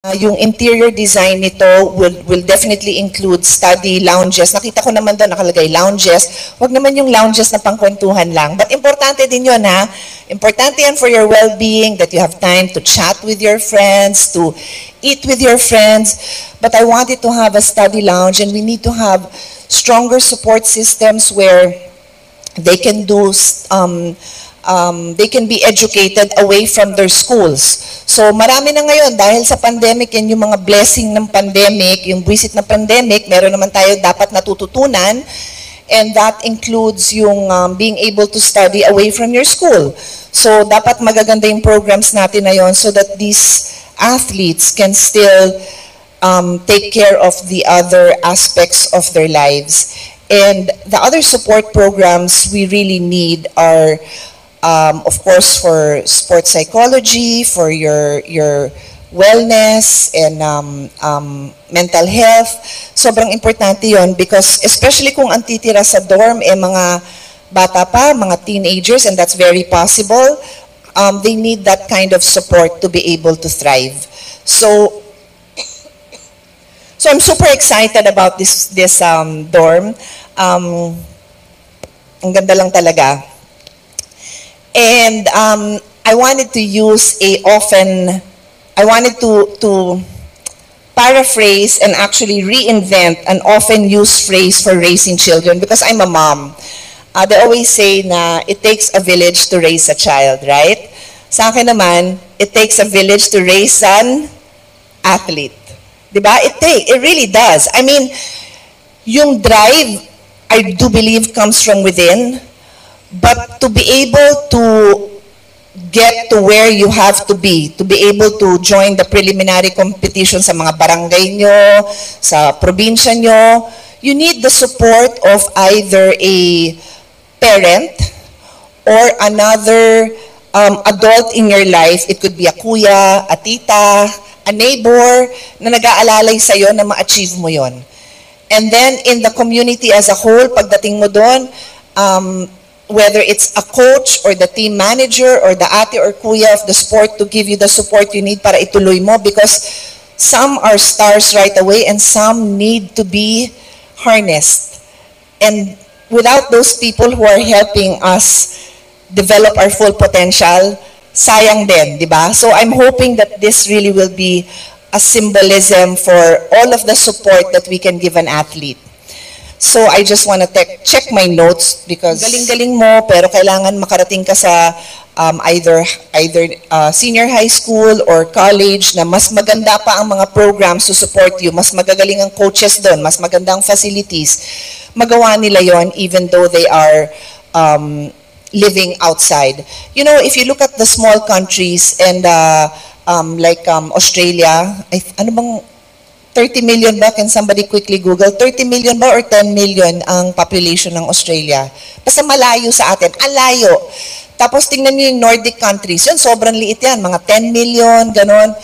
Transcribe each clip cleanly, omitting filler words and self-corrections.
Yung interior design nito will definitely include study lounges. Nakita ko naman doon nakalagay lounges. Wag naman yung lounges na pangkwentuhan lang. But importante din yun ha. Importante yan for your well-being, that you have time to chat with your friends, to eat with your friends. But I wanted to have a study lounge, and we need to have stronger support systems where they can do they can be educated away from their schools. So marami na ngayon dahil sa pandemic, yan yung mga blessing ng pandemic, yung buwisit ng pandemic, meron naman tayo dapat natututunan, and that includes yung being able to study away from your school. So dapat magaganda yung programs natin na yon so that these athletes can still take care of the other aspects of their lives. And the other support programs we really need are of course, for sports psychology, for your wellness and mental health. Sobrang importante yon because especially kung ang titira sa dorm mga bata pa, mga teenagers, and that's very possible, they need that kind of support to be able to thrive. So I'm super excited about this dorm. Ang ganda lang talaga. And I wanted to paraphrase and actually reinvent an often used phrase for raising children because I'm a mom. They always say na it takes a village to raise a child, right? Sa akin naman, it takes a village to raise an athlete. Diba? It really does. I mean, yung drive, I do believe comes from within. But to be able to get to where you have to be able to join the preliminary competition sa mga barangay nyo, sa probinsya nyo, you need the support of either a parent or another adult in your life. It could be a kuya, a tita, a neighbor na nag-aalalay sa'yo na ma-achieve mo yon. And then in the community as a whole, pagdating mo doon, whether it's a coach or the team manager or the ate or kuya of the sport to give you the support you need para ituloy mo because some are stars right away and some need to be harnessed. And without those people who are helping us develop our full potential, sayang din, di ba? So I'm hoping that this really will be a symbolism for all of the support that we can give an athlete. So I just want to check my notes because galing-galing mo pero kailangan makarating ka sa either senior high school or college na mas maganda pa ang mga programs to support you, mas magagaling ang coaches doon, mas magandang facilities. Magawa nila yon even though they are living outside. You know, if you look at the small countries and like Australia, ano bang 30 million ba? Can somebody quickly Google? 30 million ba or 10 million ang population ng Australia? Basta malayo sa atin. Ang layo. Tapos tingnan niyo yung Nordic countries. Yun, sobrang liit yan. Mga 10 million, ganon.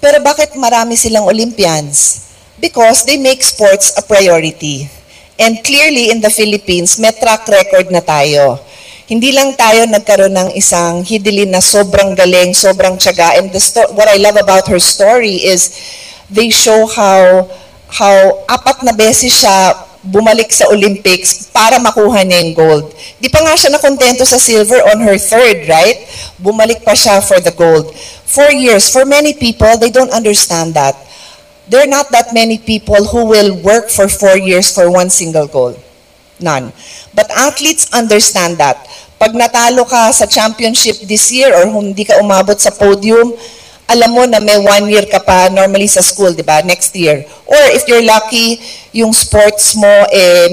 Pero bakit marami silang Olympians? Because they make sports a priority. And clearly in the Philippines, may track record na tayo. Hindi lang tayo nagkaroon ng isang Hidilyn na sobrang galing, sobrang tiyaga. And what I love about her story is they show how 4 na beses siya bumalik sa Olympics para makuha niya yung gold. Di pa nga siya nakontento sa silver on her 3rd, right? Bumalik pa siya for the gold. 4 years. For many people, they don't understand that. There are not that many people who will work for 4 years for one single goal. None. But athletes understand that. Pag natalo ka sa championship this year or hindi ka umabot sa podium, alam mo na may 1 year ka pa normally sa school, di ba? Next year. Or if you're lucky, yung sports mo,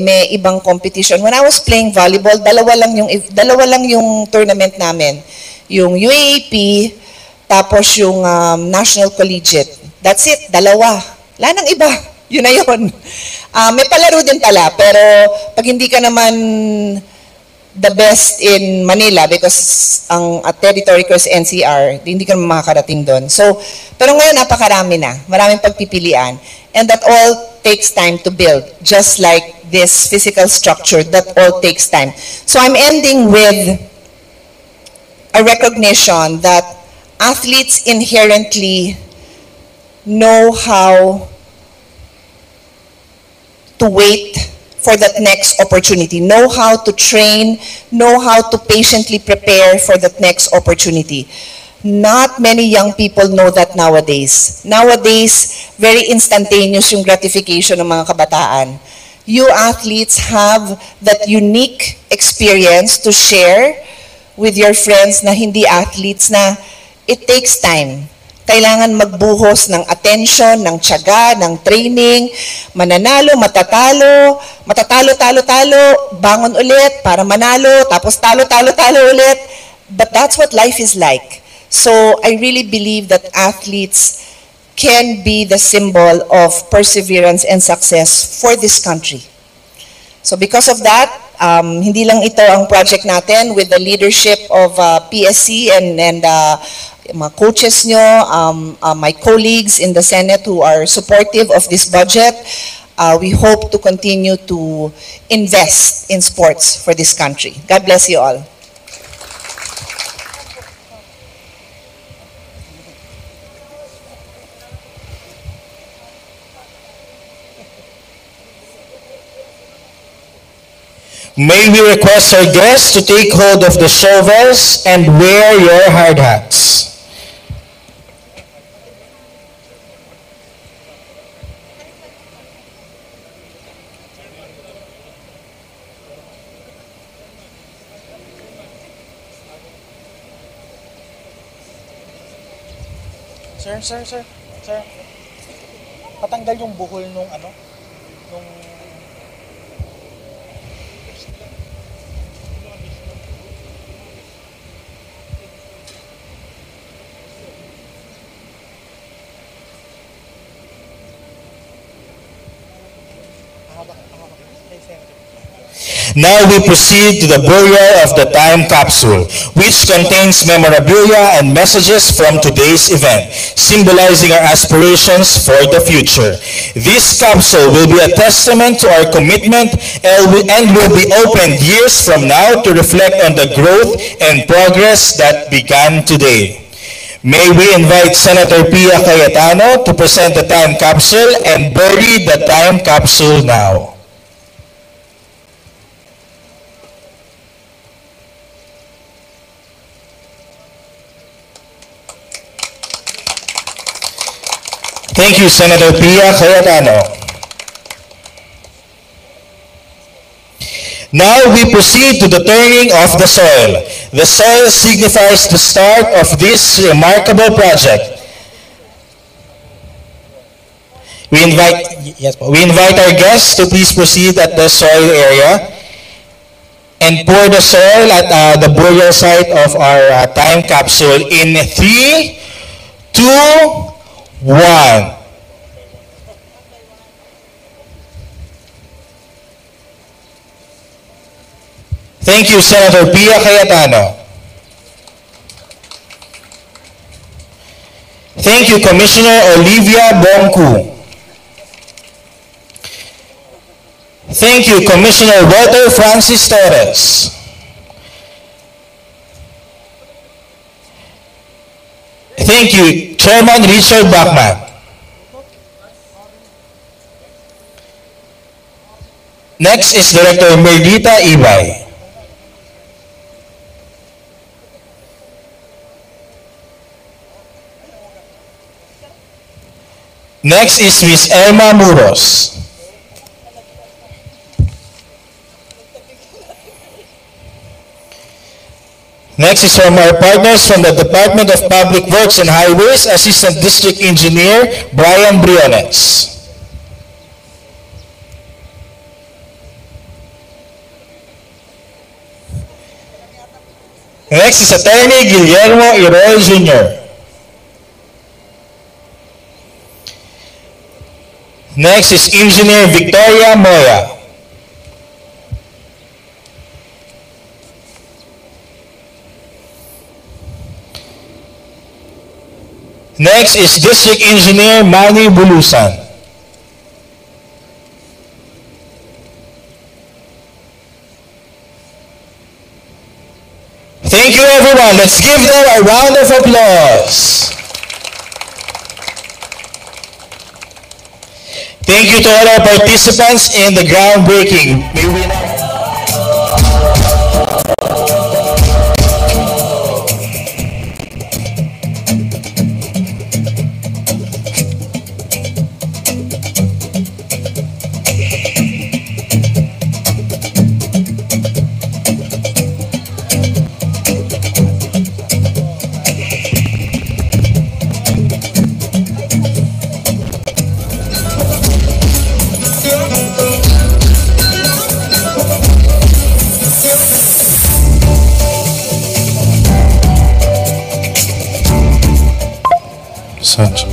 may ibang competition. When I was playing volleyball, dalawa lang yung tournament namin. Yung UAAP, tapos yung National Collegiate. That's it, dalawa. Wala nang iba. Yun na yun. May palaro din pala, pero pag hindi ka naman the best in Manila because ang territory ko is NCR, hindi ka makakarating doon. So, pero ngayon napakarami na. Maraming pagpipilian. And that all takes time to build. Just like this physical structure, that all takes time. So I'm ending with a recognition that athletes inherently know how to wait for that next opportunity, know how to train, know how to patiently prepare for that next opportunity. Not many young people know that nowadays. Nowadays, very instantaneous yung gratification ng mga kabataan. You athletes have that unique experience to share with your friends na hindi athletes na it takes time. Kailangan magbuhos ng attention, ng tiyaga, ng training, mananalo, matatalo, talo, bangon ulit para manalo, tapos talo ulit. But that's what life is like. So I really believe that athletes can be the symbol of perseverance and success for this country. So because of that, hindi lang ito ang project natin with the leadership of PSC and mga coaches nyo, my colleagues in the Senate who are supportive of this budget. We hope to continue to invest in sports for this country. God bless you all. May we request our guests to take hold of the shovels and wear your hard hats. Sir. Patanggal yung buhol nung nung Now we proceed to the burial of the time capsule, which contains memorabilia and messages from today's event, symbolizing our aspirations for the future. This capsule will be a testament to our commitment and will be opened years from now to reflect on the growth and progress that began today. May we invite Senator Pia Cayetano to present the time capsule and bury the time capsule now. Thank you, Senator Pia Cayetano. Now we proceed to the turning of the soil. The soil signifies the start of this remarkable project. We invite our guests to please proceed at the soil area and pour the soil at the burial site of our time capsule in 3, 2, 1. Thank you, Senator Pia Cayetano. Thank you, Commissioner Olivia Bongku. Thank you, Commissioner Walter Francis Torres. Thank you, Chairman Richard Bachman. Next is Director Merdita Ibay. Next is Ms. Elma Muros. Next is from our partners from the Department of Public Works and Highways, Assistant District Engineer Brian Briones. Next is Attorney Guillermo Iroy Jr. Next is Engineer Victoria Moya. Next is District Engineer Manny Bulusan. Thank you, everyone. Let's give them a round of applause. Thank you to all our participants in the groundbreaking. May we now... Such.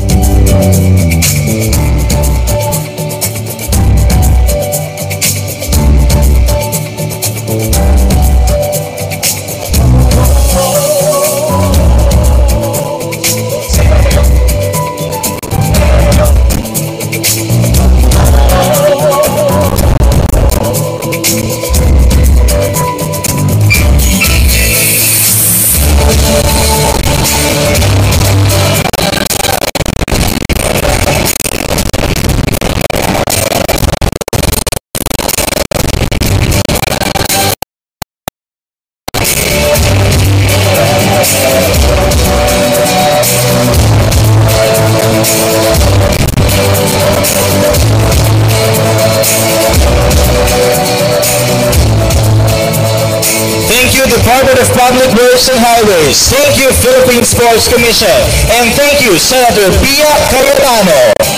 Department of Public Works and Highways. Thank you, Philippine Sports Commission. And thank you, Senator Pia Cayetano.